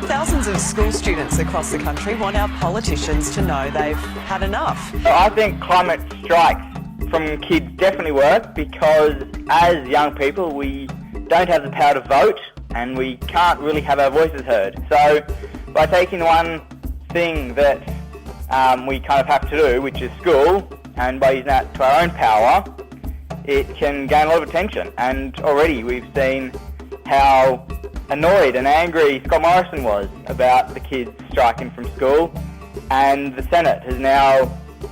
Thousands of school students across the country want our politicians to know they've had enough. I think climate strikes from kids definitely work because as young people we don't have the power to vote and we can't really have our voices heard. So by taking one thing that we kind of have to do, which is school, and by using that to our own power, it can gain a lot of attention. And already we've seen how annoyed and angry Scott Morrison was about the kids striking from school, and the Senate has now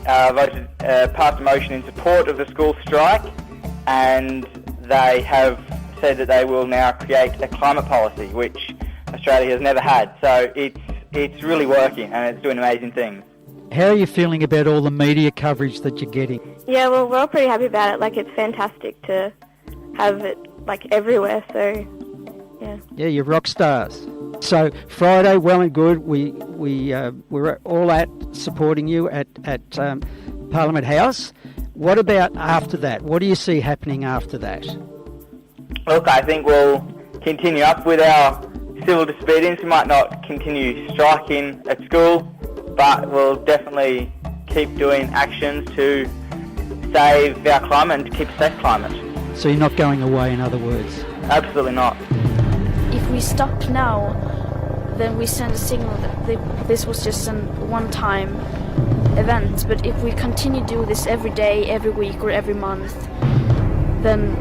passed a motion in support of the school strike, and they have said that they will now create a climate policy, which Australia has never had. So it's really working and it's doing amazing things. How are you feeling about all the media coverage that you're getting? Yeah, well, we're all pretty happy about it. Like, it's fantastic to have it, like, everywhere, so, yeah. Yeah, you're rock stars. So, Friday, well and good. We're all out supporting you at Parliament House. What about after that? What do you see happening after that? Look, I think we'll continue up with our civil disobedience. We might not continue striking at school, but we'll definitely keep doing actions to save our climate and to keep a safe climate. So you're not going away, in other words? Absolutely not. If we stop now, then we send a signal that this was just a one-time event. But if we continue to do this every day, every week or every month, then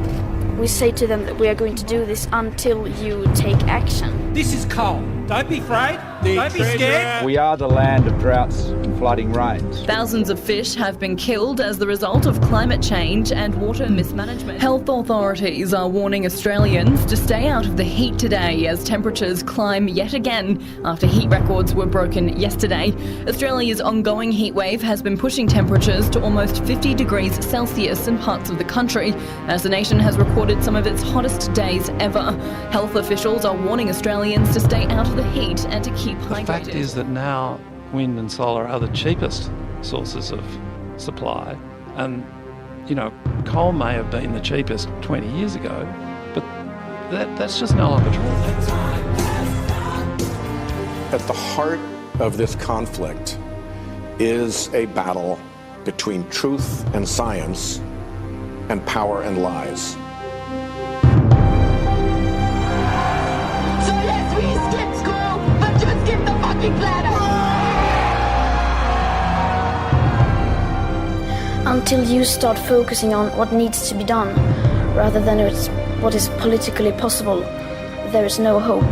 we say to them that we are going to do this until you take action. This is coal. Don't be afraid. Don't be scared. We are the land of droughts and flooding rains. Thousands of fish have been killed as the result of climate change and water mismanagement. Health authorities are warning Australians to stay out of the heat today as temperatures climb yet again after heat records were broken yesterday. Australia's ongoing heat wave has been pushing temperatures to almost 50 degrees Celsius in parts of the country as the nation has recorded some of its hottest days ever. Health officials are warning Australians to stay out of the heat and to keep hydrated. The fact is that now wind and solar are the cheapest sources of supply, and coal may have been the cheapest 20 years ago, but that's just no longer true. At the heart of this conflict is a battle between truth and science and power and lies. So yes, we skip school, but just skip the fucking planet. Until you start focusing on what needs to be done, rather than what is politically possible, there is no hope.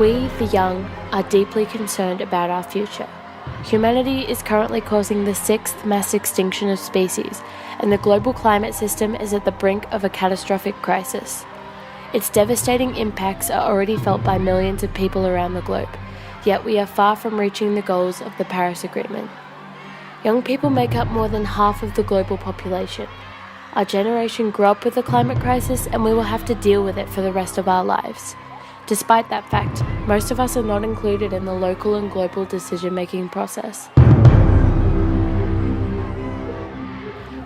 We, the young, are deeply concerned about our future. Humanity is currently causing the 6th mass extinction of species, and the global climate system is at the brink of a catastrophic crisis. Its devastating impacts are already felt by millions of people around the globe, yet we are far from reaching the goals of the Paris Agreement. Young people make up more than half of the global population. Our generation grew up with the climate crisis, and we will have to deal with it for the rest of our lives. Despite that fact, most of us are not included in the local and global decision-making process.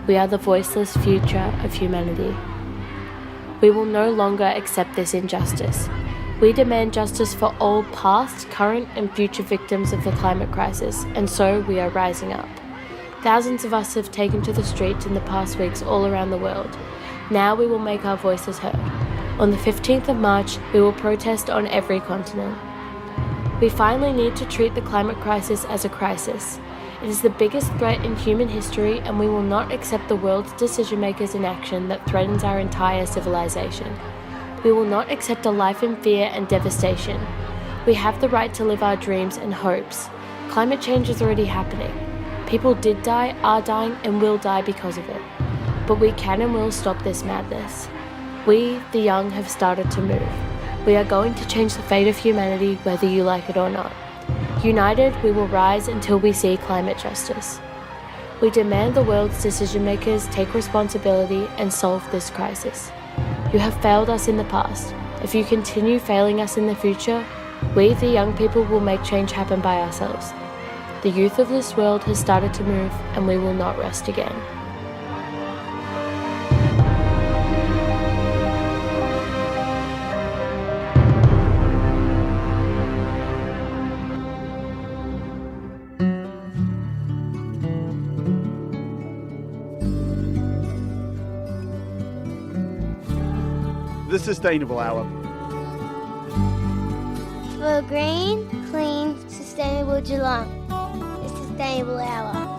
We are the voiceless future of humanity. We will no longer accept this injustice. We demand justice for all past, current, and future victims of the climate crisis, and so we are rising up. Thousands of us have taken to the streets in the past weeks all around the world. Now we will make our voices heard. On the 15th of March, we will protest on every continent. We finally need to treat the climate crisis as a crisis. It is the biggest threat in human history, and we will not accept the world's decision-makers in action that threatens our entire civilization. We will not accept a life in fear and devastation. We have the right to live our dreams and hopes. Climate change is already happening. People did die, are dying, and will die because of it. But we can and will stop this madness. We, the young, have started to move. We are going to change the fate of humanity, whether you like it or not. United, we will rise until we see climate justice. We demand the world's decision-makers take responsibility and solve this crisis. You have failed us in the past. If you continue failing us in the future, we, the young people, will make change happen by ourselves. The youth of this world has started to move, and we will not rest again. the Sustainable Hour. For a green, clean, sustainable Geelong. The Sustainable Hour.